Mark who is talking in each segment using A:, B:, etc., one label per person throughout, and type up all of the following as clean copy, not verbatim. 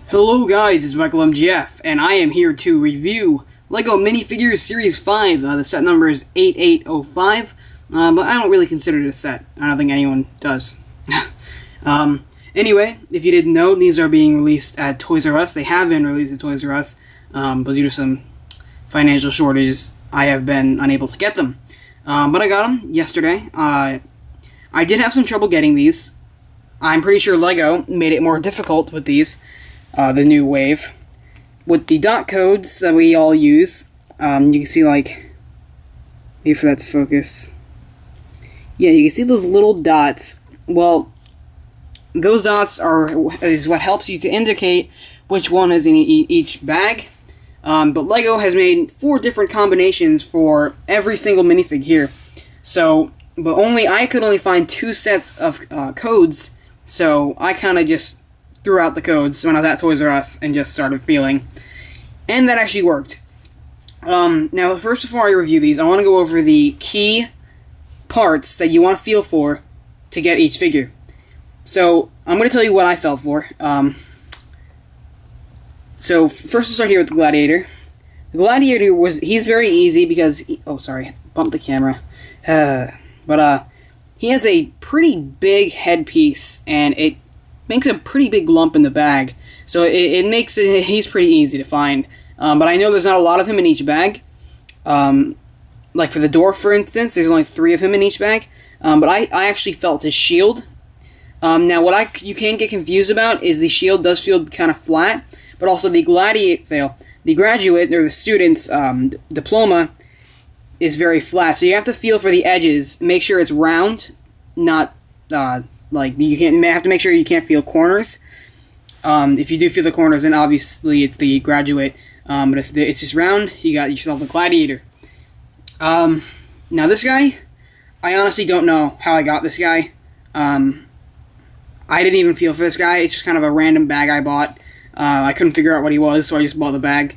A: Hello guys, it's Michael MGF, and I am here to review LEGO Minifigures Series 5. The set number is 8805, but I don't really consider it a set. I don't think anyone does. Anyway, if you didn't know, these are being released at Toys R Us. They have been released at Toys R Us, but due to some financial shortages, I have been unable to get them. But I got them yesterday. I did have some trouble getting these. I'm pretty sure LEGO made it more difficult with these. The new wave. With the dot codes that we all use, you can see, like, wait for that to focus. Yeah, you can see those little dots. Well, those dots is what helps you to indicate which one is in each bag. But LEGO has made 4 different combinations for every single minifig here. So, but I could only find 2 sets of codes, so I kind of just threw out the codes when I was at Toys R Us and just started feeling. And that actually worked. Now, first, before I review these, I want to go over the key parts that you want to feel for to get each figure. So, I'm going to tell you what I felt for. So, first we'll start here with the Gladiator. The Gladiator he's very easy because, oh sorry, bumped the camera. But he has a pretty big headpiece, and it makes a pretty big lump in the bag, so he's pretty easy to find. But I know there's not a lot of him in each bag. Like for the Dorf, for instance, there's only 3 of him in each bag. But I actually felt his shield. Now, what you can get confused about is the shield does feel kind of flat, but also the graduate or the student's diploma is very flat. So you have to feel for the edges, make sure it's round, not like you have to make sure you can't feel corners. If you do feel the corners, then obviously it's the graduate. But if it's just round, you got yourself a Gladiator. Now this guy, I honestly don't know how I got this guy. I didn't even feel for this guy. It's just kind of a random bag I bought. I couldn't figure out what he was, so I just bought the bag.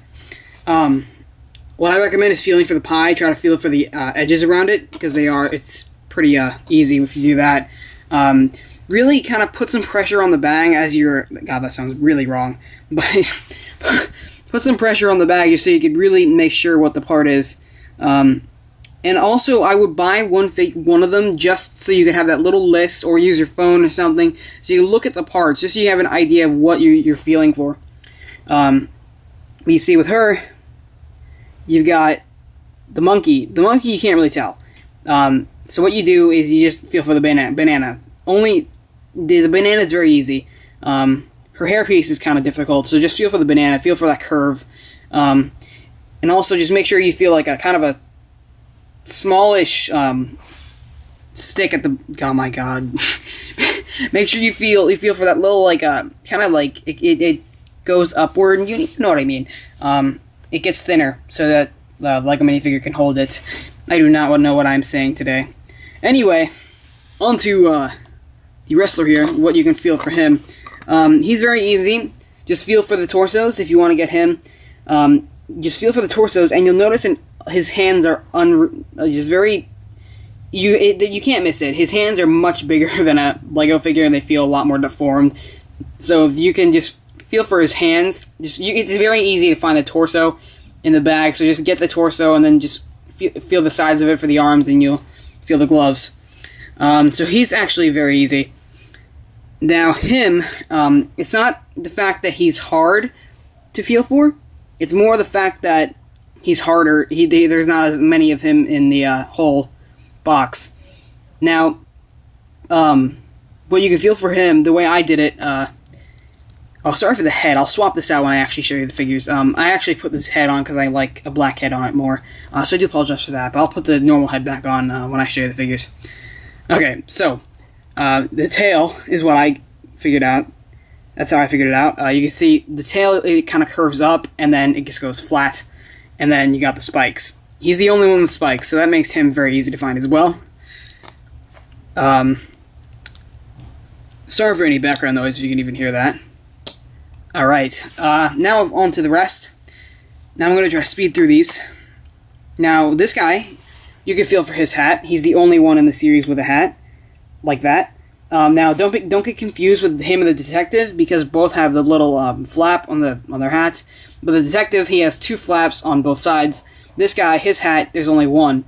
A: What I recommend is feeling for the pie. Try to feel for the edges around it, because it's pretty easy if you do that. Really kind of put some pressure on the bag as you're... God, that sounds really wrong. But put some pressure on the bag just so you could really make sure what the part is. And also, I would buy one of them just so you could have that little list, or use your phone or something, so you look at the parts, just so you have an idea of what you're feeling for. You see with her, you've got the monkey. The monkey you can't really tell. So what you do is you just feel for the banana. The banana is very easy. Her hairpiece is kind of difficult, so just feel for the banana, feel for that curve. And also just make sure you feel like a kind of a smallish stick at the... Oh my god. Make sure you feel for that little, like, kind of like it goes upward, and you know what I mean. It gets thinner so that like a minifigure can hold it. I do not know what I'm saying today. Anyway, on to the wrestler here, what you can feel for him. He's very easy. Just feel for the torsos if you want to get him. Just feel for the torsos, and you'll notice his hands are just very... You can't miss it. His hands are much bigger than a LEGO figure, and they feel a lot more deformed. So if you can just feel for his hands, it's very easy to find the torso in the bag, so just get the torso, and then just feel the sides of it for the arms, and you'll feel the gloves. So he's actually very easy. Now him, it's not the fact that he's hard to feel for, it's more the fact that he's harder. There's not as many of him in the whole box. Now, what you can feel for him, the way I did it, oh, sorry for the head. I'll swap this out when I actually show you the figures. I actually put this head on because I like a black head on it more. So I do apologize for that, but I'll put the normal head back on when I show you the figures. Okay, so, the tail is what I figured out. That's how I figured it out. You can see the tail, it kind of curves up, and then it just goes flat. And then you got the spikes. He's the only one with spikes, so that makes him very easy to find as well. Sorry for any background noise, if you can even hear that. Alright, now on to the rest. Now I'm going to try to speed through these. Now, this guy, you can feel for his hat. He's the only one in the series with a hat like that. Now, don't get confused with him and the detective, because both have the little flap on their hats. But the detective, he has 2 flaps on both sides. This guy, his hat, there's only 1,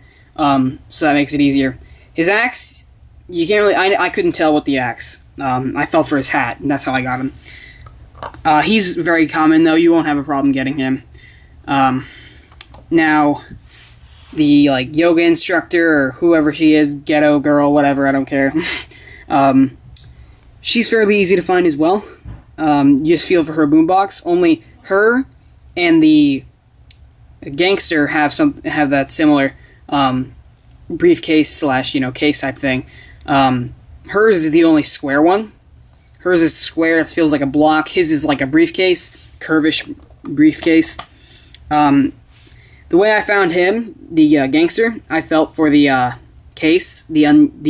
A: so that makes it easier. His axe, you can't really. I couldn't tell with the axe. I fell for his hat, and that's how I got him. He's very common, though. You won't have a problem getting him. Now, the yoga instructor or whoever she is, ghetto girl, whatever, I don't care. She's fairly easy to find as well. You just feel for her boombox. Only her and the Gangster have that similar briefcase slash case type thing. Hers is the only square one. Hers is square. It feels like a block. His is like a briefcase, curvish briefcase. The way I found him, the Gangster, I felt for the case, the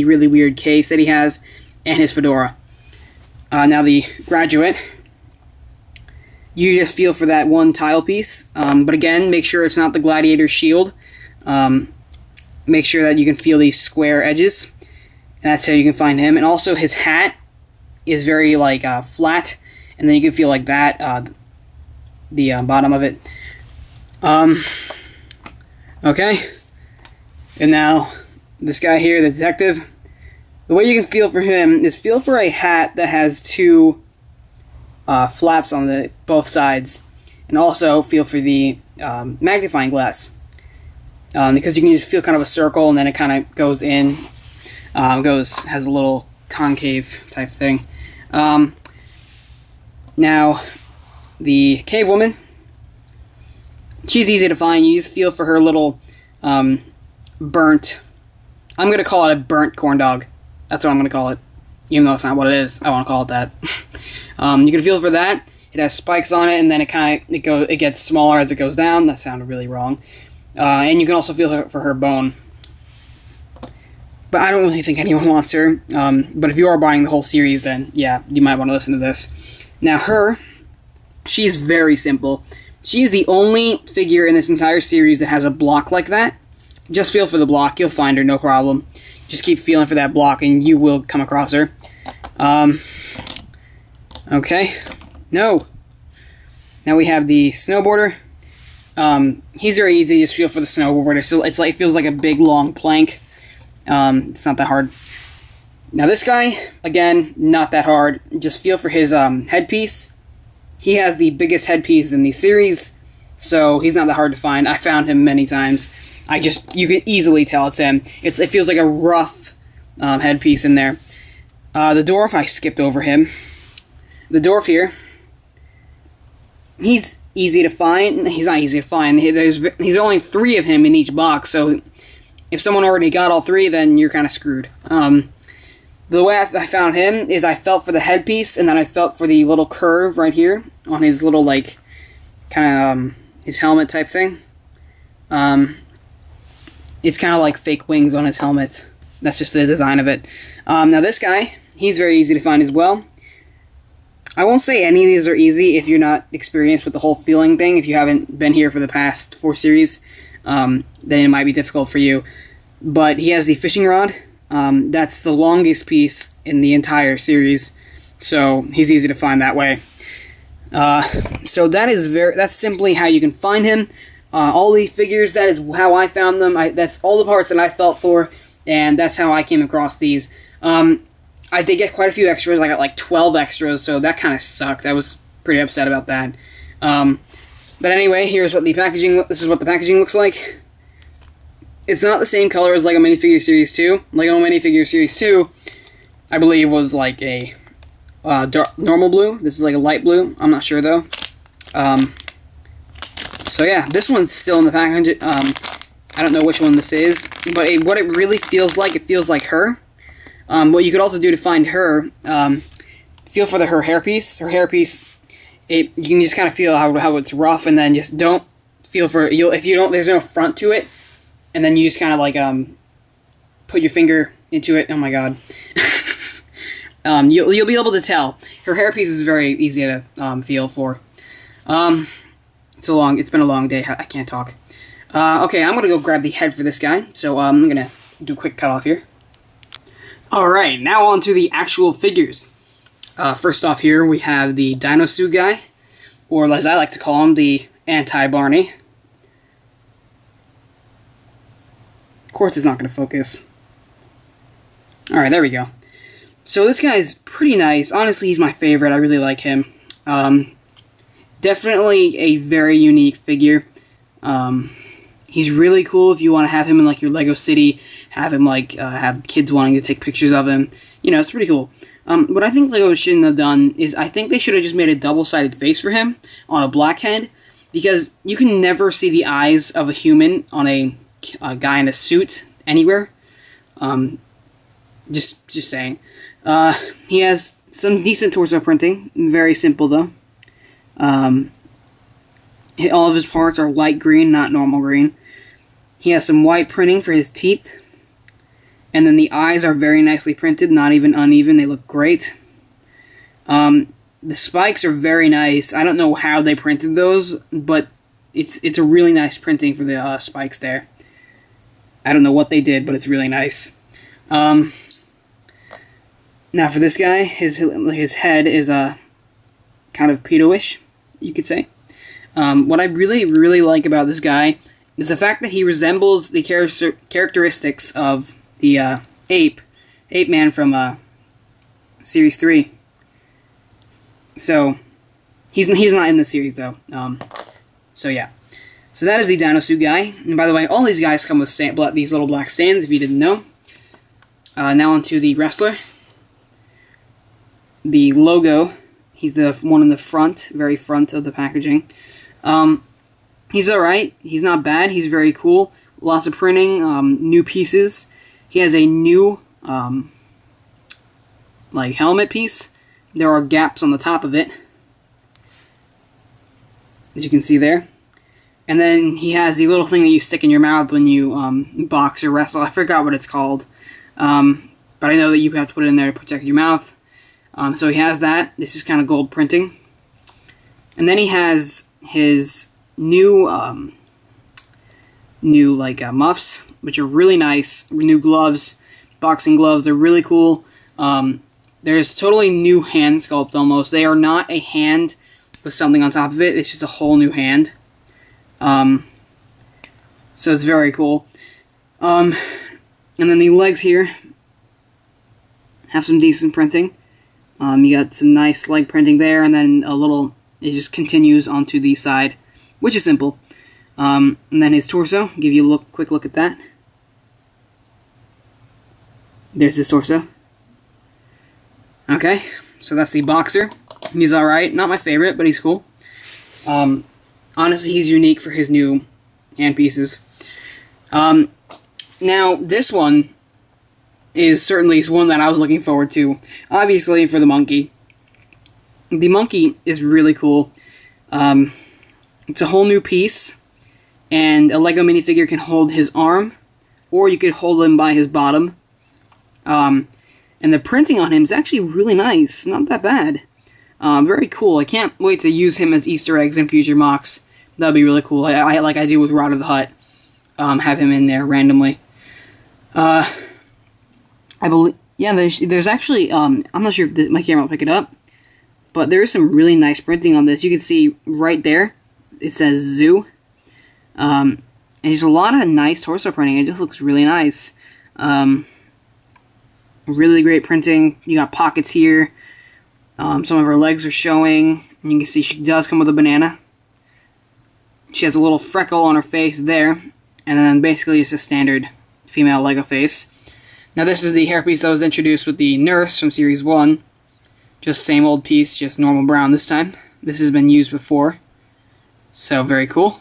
A: really weird case that he has, and his fedora. Now the Graduate, you just feel for that one tile piece, but again, make sure it's not the Gladiator shield. Make sure that you can feel these square edges, and that's how you can find him. And also his hat is very flat, and then you can feel like that, the bottom of it. Okay, and now this guy here, the detective, the way you can feel for him is feel for a hat that has 2 flaps on both sides, and also feel for the magnifying glass, because you can just feel kind of a circle, and then it kind of goes in, has a little concave type thing. Now, the cave woman, she's easy to find. You just feel for her little burnt, I'm going to call it a burnt corn dog. That's what I'm going to call it, even though it's not what it is. I want to call it that. You can feel for that. It has spikes on it, and then it gets smaller as it goes down. That sounded really wrong. And you can also feel for her bone. But I don't really think anyone wants her. But if you are buying the whole series, then yeah, you might want to listen to this. Now she's very simple. She's the only figure in this entire series that has a block like that. Just feel for the block. You'll find her, no problem. Just keep feeling for that block, and you will come across her. Okay. No. Now we have the Snowboarder. He's very easy. Just feel for the Snowboarder. So it feels like a big, long plank. It's not that hard. Now this guy, again, not that hard. Just feel for his headpiece. He has the biggest headpiece in the series, so he's not that hard to find. I found him many times. You can easily tell it's him. It feels like a rough headpiece in there. The Dorf, I skipped over him. The Dorf here, he's easy to find. He's not easy to find. There's only 3 of him in each box, so if someone already got all 3, then you're kind of screwed. The way I found him is I felt for the headpiece, and then I felt for the little curve right here on his little, his helmet type thing. It's kind of like fake wings on his helmet. That's just the design of it. Now this guy, he's very easy to find as well. I won't say any of these are easy if you're not experienced with the whole feeling thing. If you haven't been here for the past 4 series, then it might be difficult for you. But he has the fishing rod. That's the longest piece in the entire series, so he's easy to find that way. So that's simply how you can find him. All the figures, that is how I found them. That's all the parts that I felt for, and that's how I came across these. I did get quite a few extras. I got like 12 extras, so that kind of sucked. I was pretty upset about that. But anyway, here's what this is what the packaging looks like. It's not the same color as LEGO Minifigure Series 2. LEGO Minifigure Series 2, I believe, was like a normal blue. This is like a light blue. I'm not sure, though. So yeah, this one's still in the package. I don't know which one this is, but what it really feels like, it feels like her. What you could also do to find her, feel for her hairpiece. Her hairpiece, you can just kind of feel how it's rough, and then just don't feel for if you don't. There's no front to it, and then you just kind of put your finger into it. Oh my god. You'll be able to tell. Her hairpiece is very easy to feel for. It's been a long day. I can't talk. Okay, I'm gonna go grab the head for this guy. So I'm gonna do a quick cut off here. Alright, now on to the actual figures. First off here, we have the Dino Suit guy, or as I like to call him, the Anti-Barney. Of course it's not going to focus. Alright, there we go. So this guy's pretty nice. Honestly, he's my favorite. I really like him. Definitely a very unique figure. He's really cool if you want to have him in like your Lego City, have him like have kids wanting to take pictures of him. You know, it's pretty cool. What I think Lego shouldn't have done is I think they should have just made a double-sided face for him on a black head, because you can never see the eyes of a human on a guy in a suit anywhere. Just saying. He has some decent torso printing. Very simple though. All of his parts are light green, not normal green. He has some white printing for his teeth. And then the eyes are very nicely printed, not even uneven. They look great. The spikes are very nice. I don't know how they printed those, but it's a really nice printing for the spikes there. I don't know what they did, but it's really nice. Now for this guy, his head is kind of pedo-ish, you could say. What I really like about this guy is the fact that he resembles the characteristics of the Ape Man from Series 3. So, he's not in the series, though. So yeah. So that is the Dino Suit guy. And by the way, all these guys come with these little black stands, if you didn't know. Now on to the wrestler. The logo, he's the one in the front, very front of the packaging. He's alright. He's not bad. He's very cool. Lots of printing, new pieces. He has a new, like, helmet piece. There are gaps on the top of it, as you can see there. And then he has the little thing that you stick in your mouth when you box or wrestle. I forgot what it's called, but I know that you have to put it in there to protect your mouth. So he has that. This is kind of gold printing. And then he has his new muffs, which are really nice. New gloves, boxing gloves. They're really cool. There's totally new hand sculpt almost. They are not a hand with something on top of it. It's just a whole new hand. So it's very cool. And then the legs here have some decent printing. You got some nice leg printing there, and then a little, it just continues onto the side, which is simple. And then his torso, give you a quick look at that. There's his torso. Okay, so that's the boxer. He's alright, not my favorite, but he's cool. Honestly, he's unique for his new hand pieces. Now, this one is certainly one that I was looking forward to. Obviously, for the monkey. The monkey is really cool. It's a whole new piece, and a Lego minifigure can hold his arm, or you could hold him by his bottom. And the printing on him is actually really nice. Not that bad. Very cool. I can't wait to use him as Easter eggs in future mocks. That would be really cool. Like I do with Rod of the Hut. Have him in there randomly. I believe, yeah, there's actually, I'm not sure if my camera will pick it up, but there is some really nice printing on this. You can see right there, it says Zoo. And there's a lot of nice torso printing. It just looks really nice. Really great printing. You got pockets here. Some of her legs are showing. And you can see she does come with a banana. She has a little freckle on her face there. And then basically it's a standard female Lego face. Now this is the hairpiece that was introduced with the nurse from Series 1. Just same old piece, just normal brown this time. This has been used before. So very cool.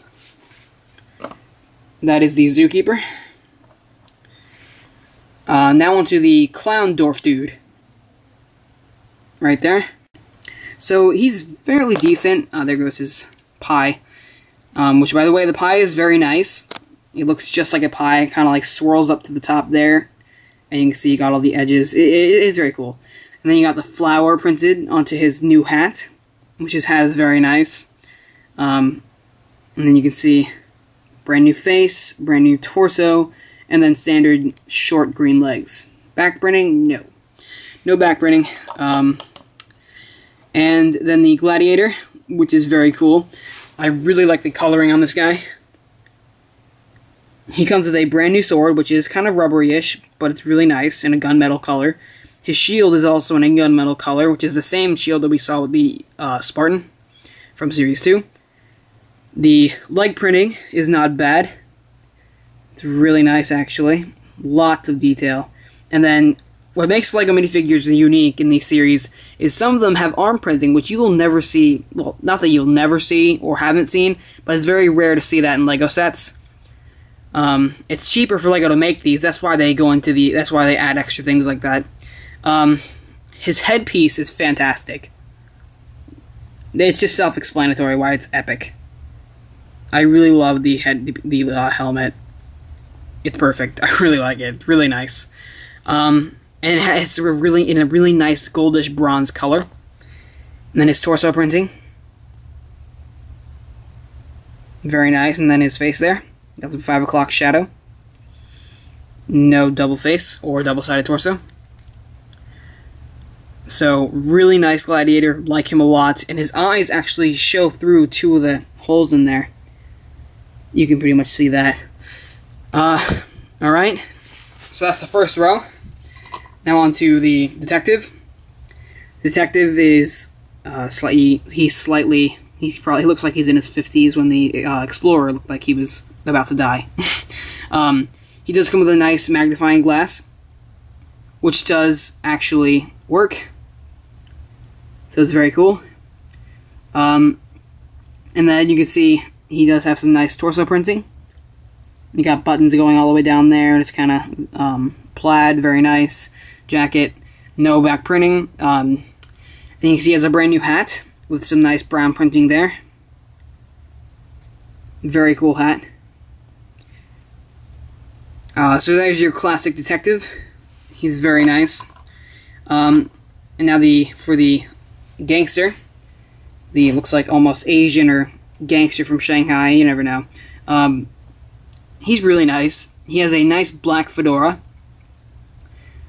A: That is the zookeeper. Now onto the clown Dorf dude. Right there. So he's fairly decent. There goes his pie. Which, by the way, the pie is very nice. It looks just like a pie. Kind of like swirls up to the top there. And you can see you got all the edges. It is very cool. And then you got the flower printed onto his new hat. Which has very nice. And then you can see brand new face, brand new torso, and then standard short green legs. Back printing? No. No back printing. And then the Gladiator, which is very cool. I really like the coloring on this guy. He comes with a brand new sword, which is kind of rubbery-ish, but it's really nice, in a gunmetal color. His shield is also in a gunmetal color, which is the same shield that we saw with the Spartan from Series 2. The leg printing is not bad. It's really nice, actually. Lots of detail. And then, what makes LEGO minifigures unique in these series is some of them have arm printing, which you will never see. Well, not that you'll never see or haven't seen, but it's very rare to see that in LEGO sets. It's cheaper for LEGO to make these. That's why they go into the. That's why they add extra things like that. His headpiece is fantastic. It's just self-explanatory why it's epic. I really love the helmet. It's perfect. I really like it. It's really nice. And it's in a really nice goldish bronze color. And then his torso printing. Very nice. And then his face there. Got some 5 o'clock shadow. No double face or double-sided torso. So, really nice Gladiator. Like him a lot. And his eyes actually show through 2 of the holes in there. You can pretty much see that. Alright. So that's the first row. Now on to the detective. Detective is he probably looks like he's in his 50s when the explorer looked like he was about to die. He does come with a nice magnifying glass, which does actually work. So it's very cool. And then you can see he does have some nice torso printing. You got buttons going all the way down there, and it's kind of plaid, very nice. Jacket, no back printing. And you can see he has a brand new hat with some nice brown printing there. Very cool hat. So there's your classic detective. He's very nice. And now for the gangster, the looks like almost Asian or gangster from Shanghai, you never know. He's really nice. He has a nice black fedora,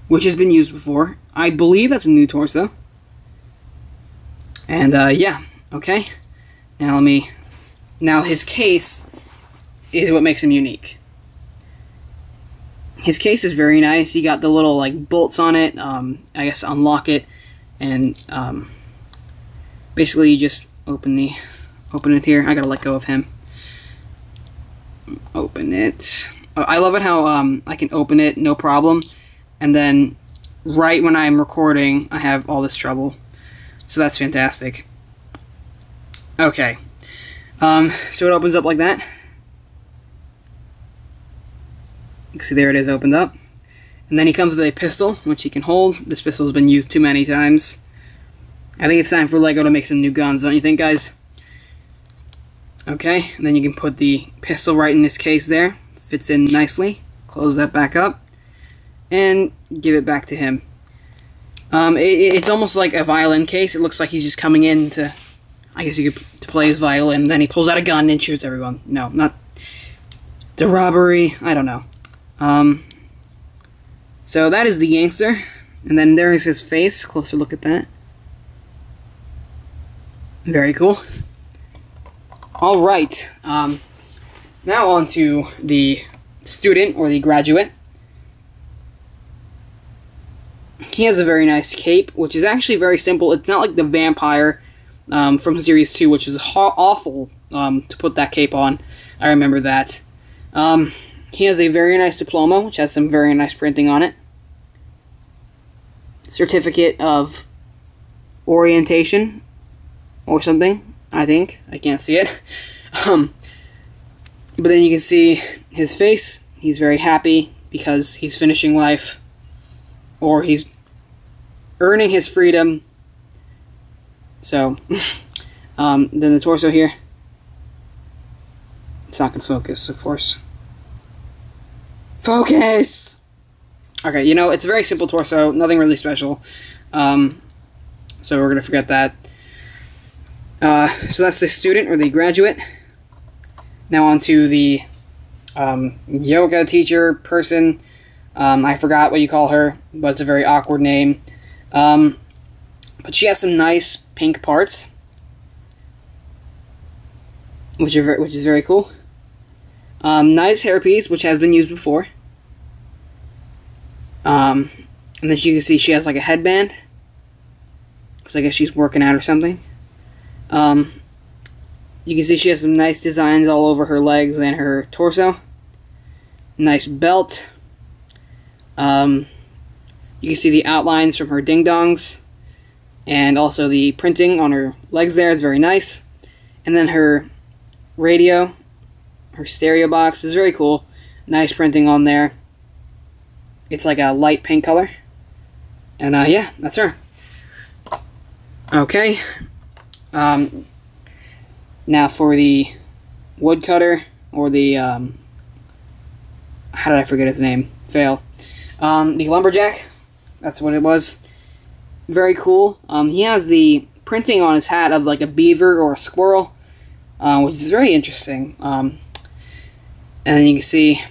A: which has been used before. I believe that's a new torso. And yeah, okay. Now his case is what makes him unique. His case is very nice. You got the little like bolts on it. I guess unlock it, and basically you just open it here. I gotta let go of him. Open it. I love it how I can open it no problem, and then right when I'm recording I have all this trouble. So that's fantastic. Okay. So it opens up like that. You can see there it is opened up. And then he comes with a pistol, which he can hold. This pistol has been used too many times. I think it's time for LEGO to make some new guns, don't you think, guys? Okay, and then you can put the pistol right in this case there. Fits in nicely. Close that back up. And give it back to him. It's almost like a violin case. It looks like he's just coming in to, I guess you could, to play his violin. Then he pulls out a gun and shoots everyone. No, not... It's a robbery. I don't know. So that is the gangster. And then there is his face. Closer look at that. Very cool. Alright. Now on to the student, or the graduate. He has a very nice cape, which is actually very simple. It's not like the vampire from Series 2, which was awful to put that cape on. I remember that. He has a very nice diploma, which has some very nice printing on it. Certificate of orientation, or something, I think. I can't see it. But then you can see his face. He's very happy because he's finishing life. Or he's earning his freedom. So, then the torso here. It's not going to focus, of course. Focus! Okay, you know, it's a very simple torso. Nothing really special. So we're going to forget that. So that's the student, or the graduate. Now on to the yoga teacher person. I forgot what you call her, but it's a very awkward name. But she has some nice pink parts, which is very cool. Nice hairpiece, which has been used before. And then you can see she has like a headband, because I guess she's working out or something. You can see she has some nice designs all over her legs and her torso. Nice belt. You can see the outlines from her ding-dongs, and also the printing on her legs there is very nice. And then her radio, her stereo box is very cool. Nice printing on there. It's like a light pink color. And yeah, that's her. Okay. Now for the Woodcutter, or the, how did I forget his name? Fail. The Lumberjack, that's what it was. Very cool. He has the printing on his hat of like a beaver or a squirrel, which is very interesting. And then you can see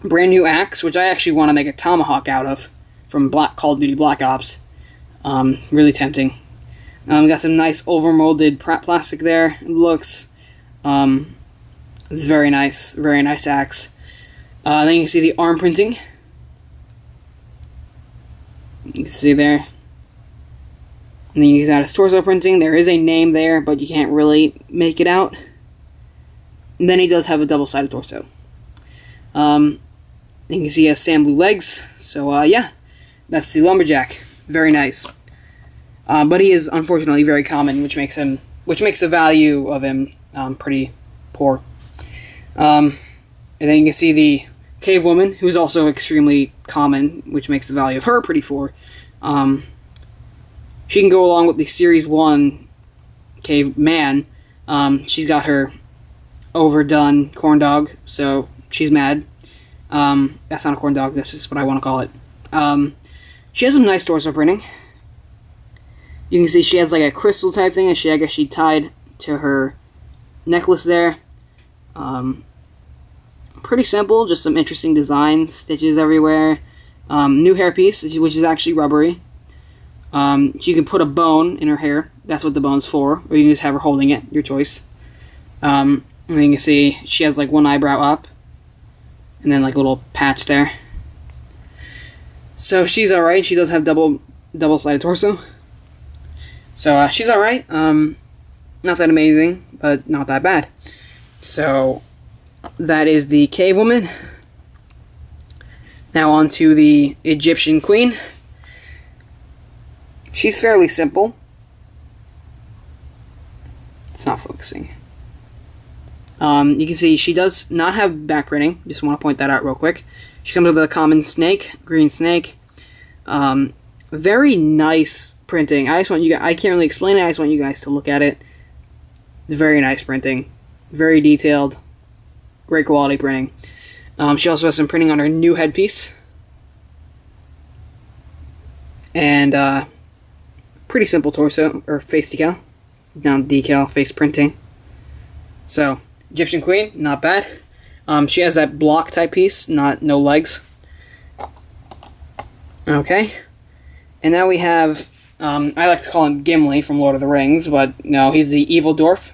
A: brand new axe, which I actually want to make a tomahawk out of, from Call of Duty Black Ops. Really tempting. We got some nice overmolded plastic there. It looks, it's very nice axe. Then you can see the arm printing. You can see there. And then you got his torso printing. There is a name there, but you can't really make it out. And then he does have a double-sided torso. You can see he has sand blue legs. So yeah, that's the Lumberjack. Very nice. But he is unfortunately very common, which makes the value of him pretty poor. And then you can see the Cave Woman, who's also extremely common, which makes the value of her pretty poor. She can go along with the Series 1 Caveman. She's got her overdone corn dog, so she's mad. That's not a corn dog, that's just what I want to call it. She has some nice torso printing. You can see she has like a crystal type thing, and I guess she tied to her necklace there. Pretty simple, just some interesting designs, stitches everywhere. New hairpiece, which is actually rubbery. So you can put a bone in her hair. That's what the bone's for. Or you can just have her holding it. Your choice. And then you can see she has like one eyebrow up. And then like a little patch there. So she's alright. She does have double-sided torso. So she's alright. Not that amazing, but not that bad. So that is the Cave Woman. Now on to the Egyptian Queen. She's fairly simple. It's not focusing. You can see she does not have back printing. Just want to point that out real quick. She comes with a common snake, green snake. Very nice printing. I can't really explain it. I just want you guys to look at it. It's very nice printing. Very detailed. Great quality printing. She also has some printing on her new headpiece. And pretty simple torso, or face decal. Down decal, face printing. So, Egyptian Queen, not bad. She has that block type piece, no legs. Okay. And now we have, I like to call him Gimli from Lord of the Rings, but no, he's the evil Dorf,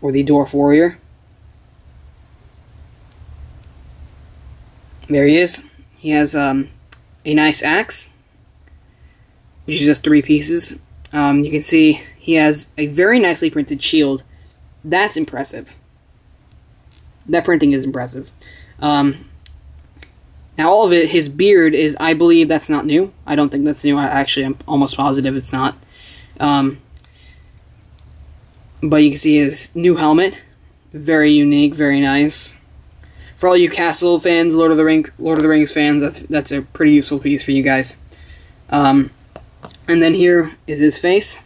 A: or the Dorf warrior. There he is. He has a nice axe, which is just 3 pieces. You can see he has a very nicely printed shield. That's impressive. That printing is impressive. Now all of it, his beard is, I believe that's not new. I don't think that's new. I'm almost positive it's not. But you can see his new helmet. Very unique, very nice. For all you Castle fans, Lord of the Rings fans, that's a pretty useful piece for you guys. And then here is his face.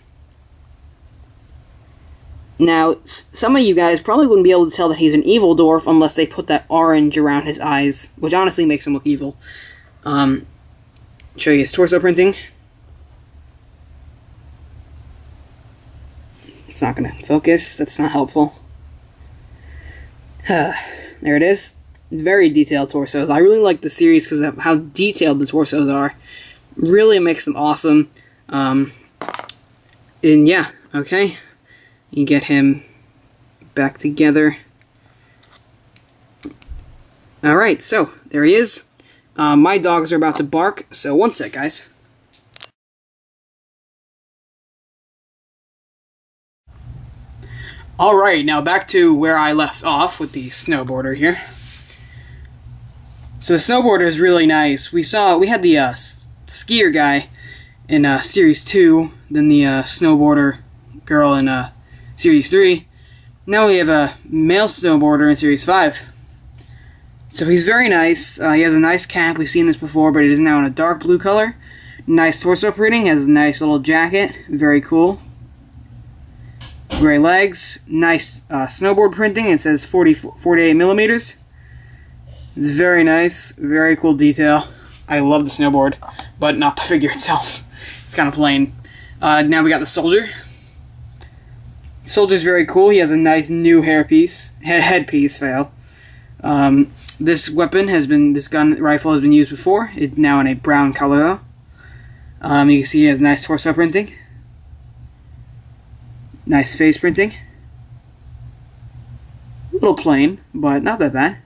A: Now, some of you guys probably wouldn't be able to tell that he's an evil dwarf unless they put that orange around his eyes, which honestly makes him look evil. Show you his torso printing. It's not going to focus. That's not helpful. There it is. very detailed torsos. I really like the series because of how detailed the torsos are. Really makes them awesome. And yeah, okay. You get him back together. Alright, so there he is. My dogs are about to bark, so one sec, guys. Alright, now back to where I left off with the Snowboarder here. So the Snowboarder is really nice. We had the skier guy in Series 2, then the Snowboarder girl in Series 3. Now we have a male Snowboarder in Series 5. So he's very nice. He has a nice cap. We've seen this before, but it is now in a dark blue color. Nice torso printing. Has a nice little jacket. Very cool. Gray legs. Nice snowboard printing. It says 48 millimeters. It's very nice. Very cool detail. I love the snowboard, but not the figure itself. It's kind of plain. Now we got the soldier. Soldier's very cool. He has a nice new headpiece. This gun rifle has been used before. It's now in a brown color though. You can see he has nice torso printing. Nice face printing. A little plain, but not that bad.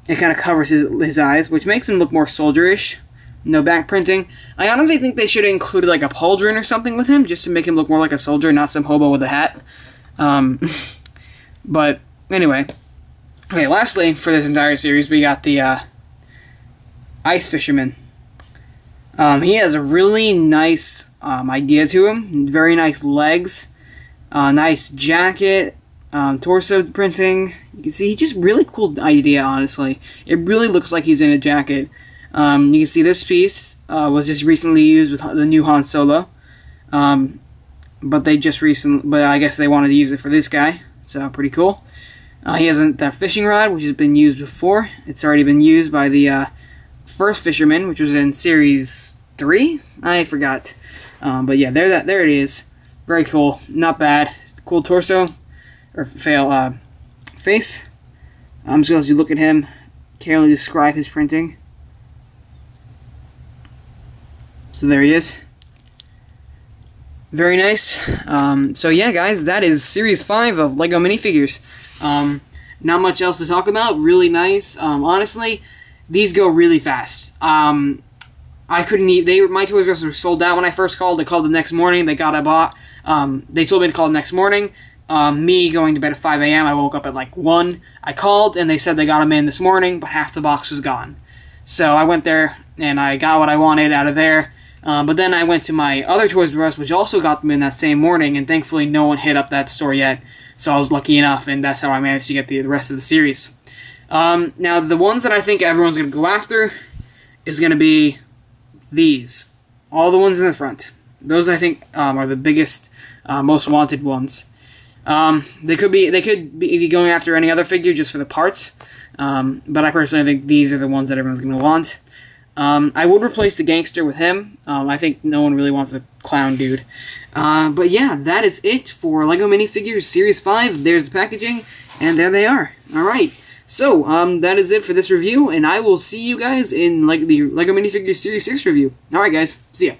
A: It kind of covers his eyes, which makes him look more soldierish. No back printing. I honestly think they should have included like a pauldron or something with him, just to make him look more like a soldier, not some hobo with a hat. But anyway. Okay, lastly, for this entire series, we got the Ice Fisherman. He has a really nice idea to him. Very nice legs. Nice jacket. Torso printing. You can see, just really cool idea, honestly. It really looks like he's in a jacket. You can see this piece was just recently used with the new Han Solo. But I guess they wanted to use it for this guy. So, pretty cool. He has that fishing rod, which has been used before. It's already been used by the first Fisherman, which was in Series 3? I forgot. But yeah, there it is. Very cool. Not bad. Cool torso. Or face. So as you look at him, carefully describe his printing. So there he is. Very nice. So yeah, guys, that is Series 5 of LEGO minifigures. Not much else to talk about. Really nice. Honestly, these go really fast. I couldn't even... My Toys R Us were sold out when I first called. They called the next morning. They got a bot. They told me to call the next morning. Me going to bed at 5 a.m. I woke up at like 1. I called, and they said they got them in this morning, but half the box was gone. So I went there, and I got what I wanted out of there. But then I went to my other Toys R Us, which also got them in that same morning, and thankfully no one hit up that store yet. So I was lucky enough, and that's how I managed to get the rest of the series. Now, the ones that I think everyone's going to go after is going to be these. All the ones in the front. Those, I think, are the biggest, most wanted ones. They could be going after any other figure just for the parts. But I personally think these are the ones that everyone's going to want. I would replace the Gangster with him. I think no one really wants a clown dude. But yeah, that is it for LEGO Minifigures Series 5. There's the packaging, and there they are. Alright, so that is it for this review, and I will see you guys in the LEGO Minifigures Series 6 review. Alright guys, see ya.